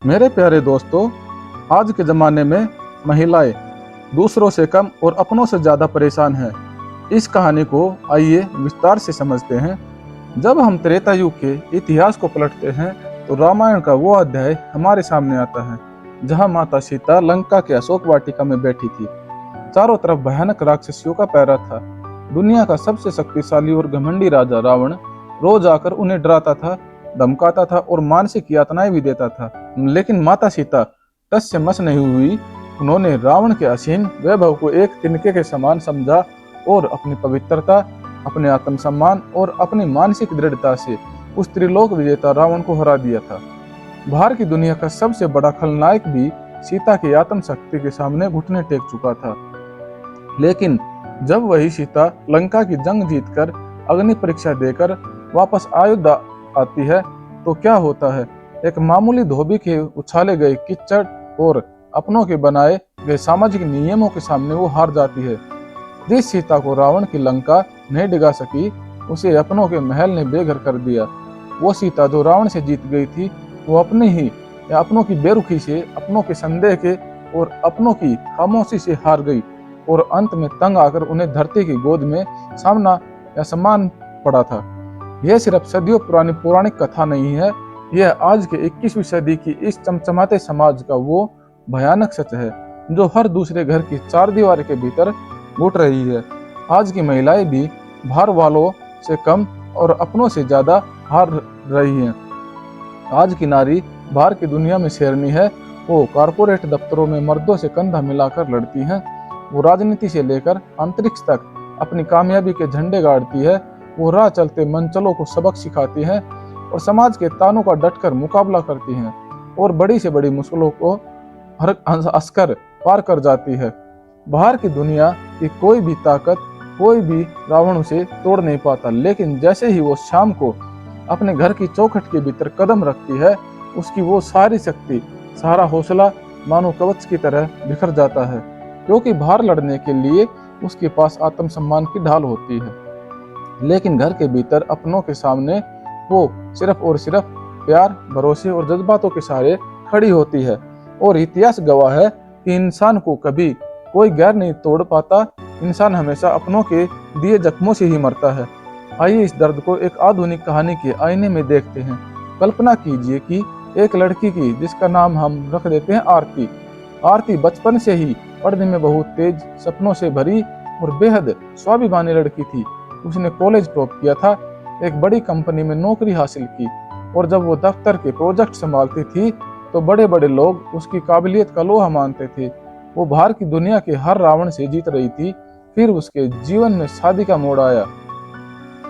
मेरे प्यारे दोस्तों, आज के ज़माने में महिलाएं दूसरों से कम और अपनों से ज़्यादा परेशान हैं। इस कहानी को आइए विस्तार से समझते हैं। जब हम त्रेता युग के इतिहास को पलटते हैं तो रामायण का वो अध्याय हमारे सामने आता है जहां माता सीता लंका के अशोक वाटिका में बैठी थी। चारों तरफ भयानक राक्षसियों का पहरा था। दुनिया का सबसे शक्तिशाली और घमंडी राजा रावण रोज आकर उन्हें डराता था, धमकाता था और मानसिक यातनाएं भी देता था। लेकिन माता सीता टस से मस नहीं हुई। उन्होंने रावण के असीम वैभव को एक तिनके के समान समझा और अपनी पवित्रता, अपने आत्मसम्मान और अपनी मानसिक दृढ़ता से उस त्रिलोक विजेता रावण को हरा दिया था। बाहर की दुनिया का सबसे बड़ा खलनायक भी सीता की आत्म शक्ति के सामने घुटने टेक चुका था। लेकिन जब वही सीता लंका की जंग जीतकर अग्नि परीक्षा देकर वापस अयोध्या आती है तो क्या होता है? एक मामूली धोबी के उछाले गए कीचड़ और अपनों के बनाए गए सामाजिक नियमों के सामने वो हार जाती है। जिस सीता को रावण की लंका नहीं डिगा सकी, उसे अपनों के महल ने बेघर कर दिया। वो सीता जो रावण से जीत गई थी, वो अपने ही या अपनों की बेरुखी से, अपनों के संदेह के और अपनों की खामोशी से हार गई और अंत में तंग आकर उन्हें धरती की गोद में सामना या सम्मान पड़ा था। यह सिर्फ सदियों पुरानी पौराणिक कथा नहीं है, यह आज के 21वीं सदी की इस चमचमाते समाज का वो भयानक सच है जो हर दूसरे घर की चार दीवार के भीतर घुट रही है। आज की महिलाएं भी बाहर वालों से कम और अपनों से ज्यादा हार रही हैं। आज की नारी बाहर की दुनिया में शेरनी है। वो कारपोरेट दफ्तरों में मर्दों से कंधा मिलाकर लड़ती हैं। वो राजनीति से लेकर अंतरिक्ष तक अपनी कामयाबी के झंडे गाड़ती है। वो राह चलते मनचलों को सबक सिखाती है और समाज के तानों का डटकर मुकाबला करती हैं और बड़ी से बड़ी मुश्किलों को हंसकर पार कर जाती है। बाहर की दुनिया की कोई भी ताकत, कोई भी रावण उसे तोड़ नहीं पाता। लेकिन जैसे ही वो शाम को अपने घर की चौखट के भीतर कदम रखती है, उसकी वो सारी शक्ति, सारा हौसला मानो कवच की तरह बिखर जाता है, क्योंकि बाहर लड़ने के लिए उसके पास आत्मसम्मान की ढाल होती है। लेकिन घर के भीतर अपनों के सामने वो सिर्फ और सिर्फ प्यार, भरोसे और जज्बातों के सहारे खड़ी होती है। और इतिहास गवाह है कि इंसान को कभी कोई गैर नहीं तोड़ पाता। इंसान हमेशा अपनों के दिए जख्मों से ही मरता है। आइए इस दर्द को एक आधुनिक कहानी के आईने में देखते हैं। कल्पना कीजिए कि एक लड़की की, जिसका नाम हम रख देते हैं आरती। आरती बचपन से ही पढ़ने में बहुत तेज, सपनों से भरी और बेहद स्वाभिमानी लड़की थी। उसने कॉलेज टॉप किया था, एक बड़ी कंपनी में नौकरी हासिल की और जब वो दफ्तर के प्रोजेक्ट संभालती थी तो बड़े बड़े लोग उसकी काबिलियत का लोहा मानते थे। वो बाहर की दुनिया के हर रावण से जीत रही थी। फिर उसके जीवन में शादी का मोड़ आया।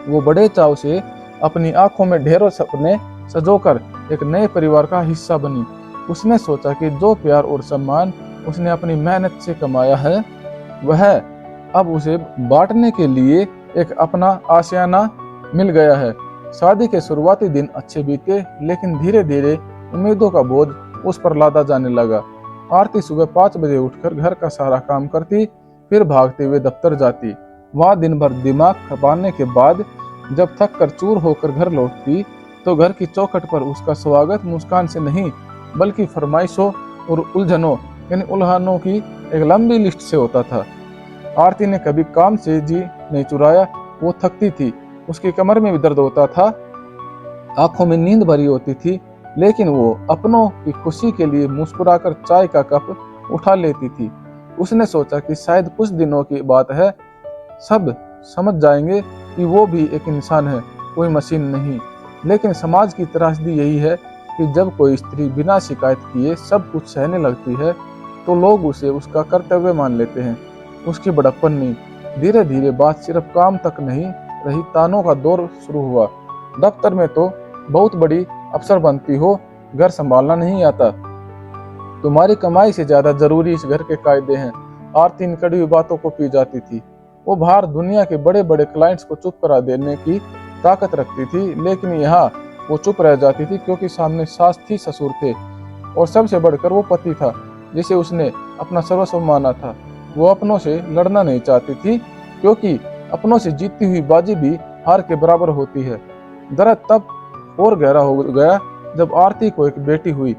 वो बड़े चाव से अपनी आंखों में ढेरों सपने सजोकर एक नए परिवार का हिस्सा बनी। उसने सोचा कि जो प्यार और सम्मान उसने अपनी मेहनत से कमाया है, वह अब उसे बांटने के लिए एक अपना आशियाना मिल गया है। शादी के शुरुआती दिन अच्छे बीते, लेकिन धीरे धीरे उम्मीदों का बोझ उस पर लादा जाने लगा। आरती सुबह 5 बजे उठकर घर का सारा काम करती, फिर भागते हुए दफ्तर जाती। वहां दिन भर दिमाग खपाने के बाद जब थक कर चूर होकर घर लौटती तो घर की चौखट पर उसका स्वागत मुस्कान से नहीं, बल्कि फरमाइशों और उलझनों यानी उल्हानों की एक लंबी लिस्ट से होता था। आरती ने कभी काम से जी नहीं चुराया। वो थकती थी, उसकी कमर में भी दर्द होता था, आंखों में नींद भरी होती थी, लेकिन वो अपनों की खुशी के लिए मुस्कुराकर चाय का कप उठा लेती थी। उसने सोचा कि शायद कुछ दिनों की बात है, सब समझ जाएंगे कि वो भी एक इंसान है, कोई मशीन नहीं। लेकिन समाज की त्रासदी यही है कि जब कोई स्त्री बिना शिकायत किए सब कुछ सहने लगती है तो लोग उसे उसका कर्तव्य मान लेते हैं, उसकी बड़प्पन नहीं। धीरे धीरे बात सिर्फ काम तक नहीं रही, तानों का दौर शुरू हुआ। दफ्तर में तो बहुत बड़ी अफसर बनती हो, घर संभालना नहीं आता, तुम्हारी कमाई से ज्यादा जरूरी इस घर के कायदे हैं। आरती इन कड़ी हुई बातों को पी जाती थी। वो बाहर दुनिया के बड़े बड़े क्लाइंट्स को चुप करा देने की ताकत रखती थी, लेकिन यहाँ वो चुप रह जाती थी क्योंकि सामने सास थी, ससुर थे और सबसे बढ़कर वो पति था जिसे उसने अपना सर्वस्व माना था। वो अपनों से लड़ना नहीं चाहती थी, क्योंकि अपनों से जीती हुई बाजी भी हार के बराबर होती है। दर्द तब और गहरा हो गया जब आरती को एक बेटी हुई।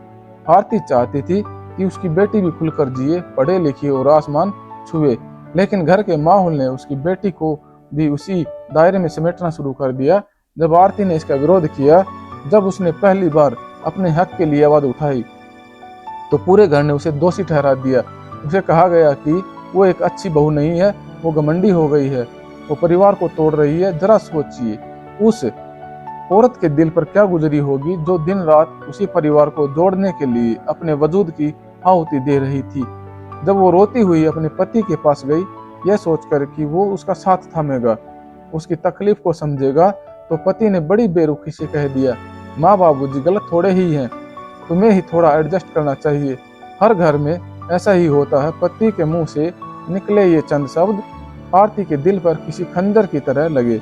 आरती चाहती थी कि उसकी बेटी भी खुलकर जिए, पढ़े लिखे और आसमान छुए, लेकिन घर के माहौल ने उसकी बेटी को भी उसी दायरे में समेटना शुरू कर दिया। जब आरती ने इसका विरोध किया, जब उसने पहली बार अपने हक के लिए आवाज उठाई, तो पूरे घर ने उसे दोषी ठहरा दिया। उसे कहा गया कि वो एक अच्छी बहू नहीं है, वो घमंडी हो गई है, वो परिवार को तोड़ रही है। जरा सोचिए उस औरत के दिल पर क्या गुजरी होगी जो दिन रात उसी परिवार को जोड़ने के लिए अपने वजूद की आहुति दे रही थी। जब वो रोती हुई अपने पति के पास गई, यह सोचकर कि वो उसका साथ थामेगा, उसकी तकलीफ को समझेगा, तो पति ने बड़ी बेरुखी से कह दिया, माँ बाबूजी गलत थोड़े ही हैं, तुम्हें ही थोड़ा एडजस्ट करना चाहिए। हर घर में ऐसा ही होता है। पति के मुंह से निकले ये चंद शब्द आरती के दिल पर किसी खंजर की तरह लगे।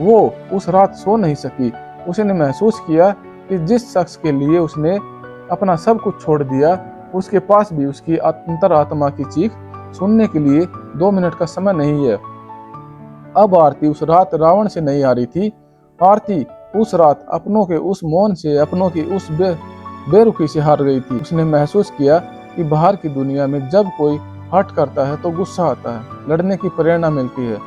वो उस रात सो नहीं सकी। उसने महसूस किया कि जिस शख्स के लिए उसने अपना सब कुछ छोड़ दिया, उसके पास भी उसकी अंतरात्मा की चीख सुनने के लिए 2 मिनट का समय नहीं है। अब आरती उस रात रावण से नहीं हारी थी। आरती उस रात अपनों के उस मौन से, अपनों की उस बेरुखी से हार गई थी। उसने महसूस किया कि बाहर की दुनिया में जब कोई हट करता है तो गुस्सा आता है, लड़ने की प्रेरणा मिलती है,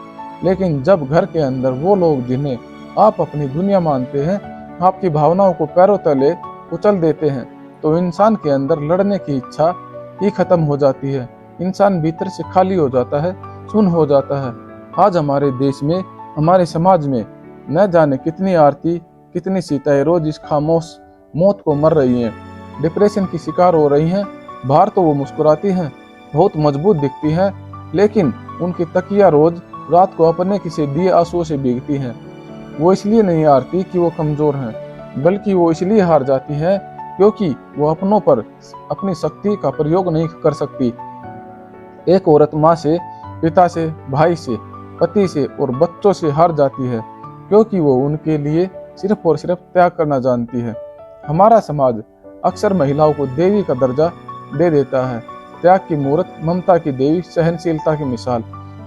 लेकिन जब घर के अंदर वो लोग जिन्हें आप अपनी दुनिया मानते हैं आपकी भावनाओं को पैरों तले कुचल देते हैं, तो इंसान के अंदर लड़ने की इच्छा ही खत्म हो जाती है। इंसान भीतर से खाली हो जाता है, सुन्न हो जाता है। आज हमारे देश में, हमारे समाज में न जाने कितनी आरती, कितनी सीताएं रोज इस खामोश मौत को मर रही हैं, डिप्रेशन की शिकार हो रही हैं। बाहर तो वो मुस्कुराती हैं, बहुत मजबूत दिखती हैं, लेकिन उनकी तकिया रोज रात को अपने किसी दिए आंसुओं से भीगती हैं। वो इसलिए नहीं हारती कि वो कमजोर हैं, बल्कि वो इसलिए हार जाती है क्योंकि वो अपनों पर अपनी शक्ति का प्रयोग नहीं कर सकती। एक औरत माँ से, पिता से, भाई से, पति से और बच्चों से हार जाती है क्योंकि वो उनके लिए सिर्फ और सिर्फ त्याग करना जानती है। हमारा समाज अक्सर महिलाओं को देवी का दर्जा दे देता है, त्याग की मूर्त, ममता की देवी, सहनशीलता की मिसाल।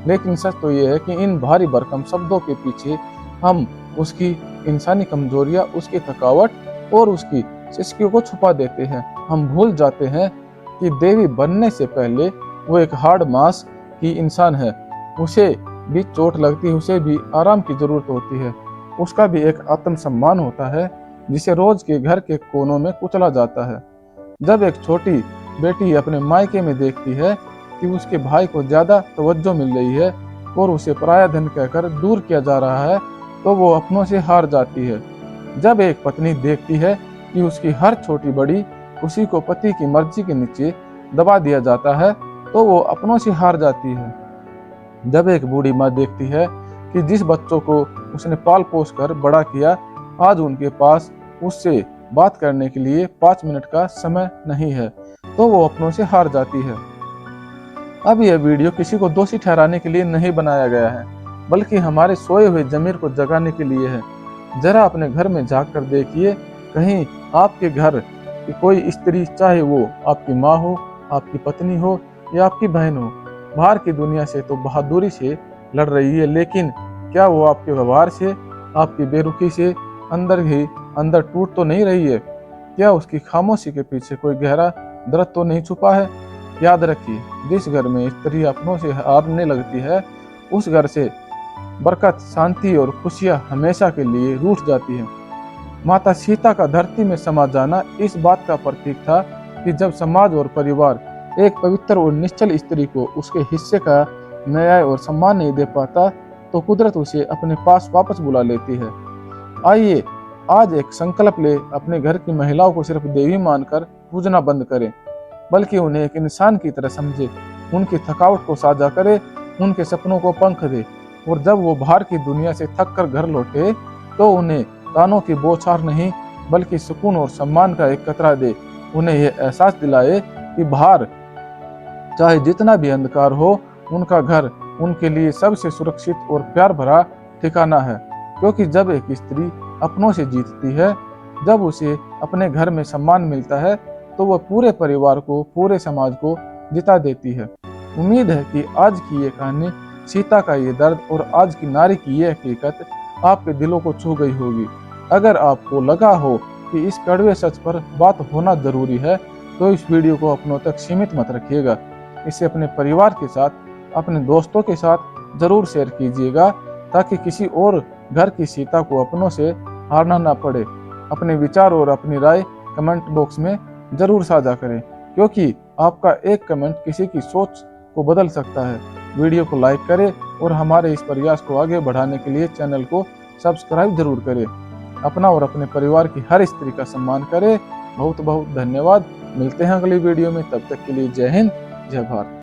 लेकिन सच तो यह है कि इन भारी भरकम शब्दों के पीछे हम उसकी इंसानी कमजोरियां, उसकी थकावट और उसकी सिसकियों को छुपा देते हैं। हम भूल जाते हैं कि देवी बनने से पहले वो एक हार्ड मांस की इंसान है। उसे भी चोट लगती है, उसे भी आराम की जरूरत होती है, उसका भी एक आत्मसम्मान होता है जिसे रोज के घर के कोनों में कुचला जाता है। जब एक छोटी बेटी अपने मायके में देखती है कि उसके भाई को ज्यादा तवज्जो मिल रही है और उसे पराया धन कहकर दूर किया जा रहा है, तो वो अपनों से हार जाती है। जब एक पत्नी देखती है कि उसकी हर छोटी बड़ी खुशी को पति की मर्जी के नीचे दबा दिया जाता है, तो वो अपनों से हार जाती है। जब एक बूढ़ी माँ देखती है कि जिस बच्चों को उसने पाल पोस कर बड़ा किया, आज उनके पास उससे बात करने के लिए 5 मिनट का समय नहीं है, तो वो अपनों से हार जाती है। अब यह वीडियो किसी को दोषी ठहराने के लिए नहीं बनाया गया है, बल्कि हमारे सोए हुए ज़मीर को जगाने के लिए है। जरा अपने घर में झांक कर देखिए, कहीं आपके घर की कोई स्त्री, चाहे वो आपकी माँ हो, आपकी पत्नी हो या आपकी बहन हो, बाहर की दुनिया से तो बहादुरी से लड़ रही है, लेकिन क्या वो आपके व्यवहार से, आपकी बेरुखी से अंदर ही अंदर टूट तो नहीं रही है? क्या उसकी खामोशी के पीछे कोई गहरा दर्द तो नहीं छुपा है? याद रखिए, जिस घर में स्त्री अपनों से हारने लगती है, उस घर से बरकत, शांति और खुशियां हमेशा के लिए रूठ जाती है। माता सीता का धरती में समा जाना इस बात का प्रतीक था कि जब समाज और परिवार एक पवित्र और निश्चल स्त्री को उसके हिस्से का न्याय और सम्मान नहीं दे पाता, तो कुदरत उसे अपने पास वापस बुला लेती है। आइए आज एक संकल्प ले, अपने घर की महिलाओं को सिर्फ देवी मानकर पूजना बंद करें, बल्कि उन्हें एक इंसान की तरह समझे, उनकी थकावट को साझा करे, उनके सपनों को पंख दे, और जब वो बाहर की दुनिया से थक कर घर लौटे, तो उन्हें तानों की बौछार नहीं, बल्कि सुकून और सम्मान का एक कतरा दे। उन्हें यह एहसास दिलाए कि बाहर चाहे जितना भी अंधकार हो, उनका घर उनके लिए सबसे सुरक्षित और प्यार भरा ठिकाना है। क्योंकि जब एक स्त्री अपनों से जीतती है, जब उसे अपने घर में सम्मान मिलता है, तो वह पूरे परिवार को, पूरे समाज को जिता देती है। उम्मीद है कि आज की ये कहानी, सीता का ये दर्द और आज की नारी की ये हकीकत आपके दिलों को छू गई होगी। अगर आपको लगा हो कि इस कड़वे सच पर बात होना जरूरी है, तो इस वीडियो को अपनों तक सीमित मत रखिएगा। इसे अपने परिवार के साथ, अपने दोस्तों के साथ जरूर शेयर कीजिएगा, ताकि किसी और घर की सीता को अपनों से हारना ना पड़े। अपने विचार और अपनी राय कमेंट बॉक्स में जरूर साझा करें, क्योंकि आपका एक कमेंट किसी की सोच को बदल सकता है। वीडियो को लाइक करें और हमारे इस प्रयास को आगे बढ़ाने के लिए चैनल को सब्सक्राइब जरूर करें। अपना और अपने परिवार की हर स्त्री का सम्मान करें। बहुत बहुत धन्यवाद। मिलते हैं अगली वीडियो में, तब तक के लिए जय हिंद, जय भारत।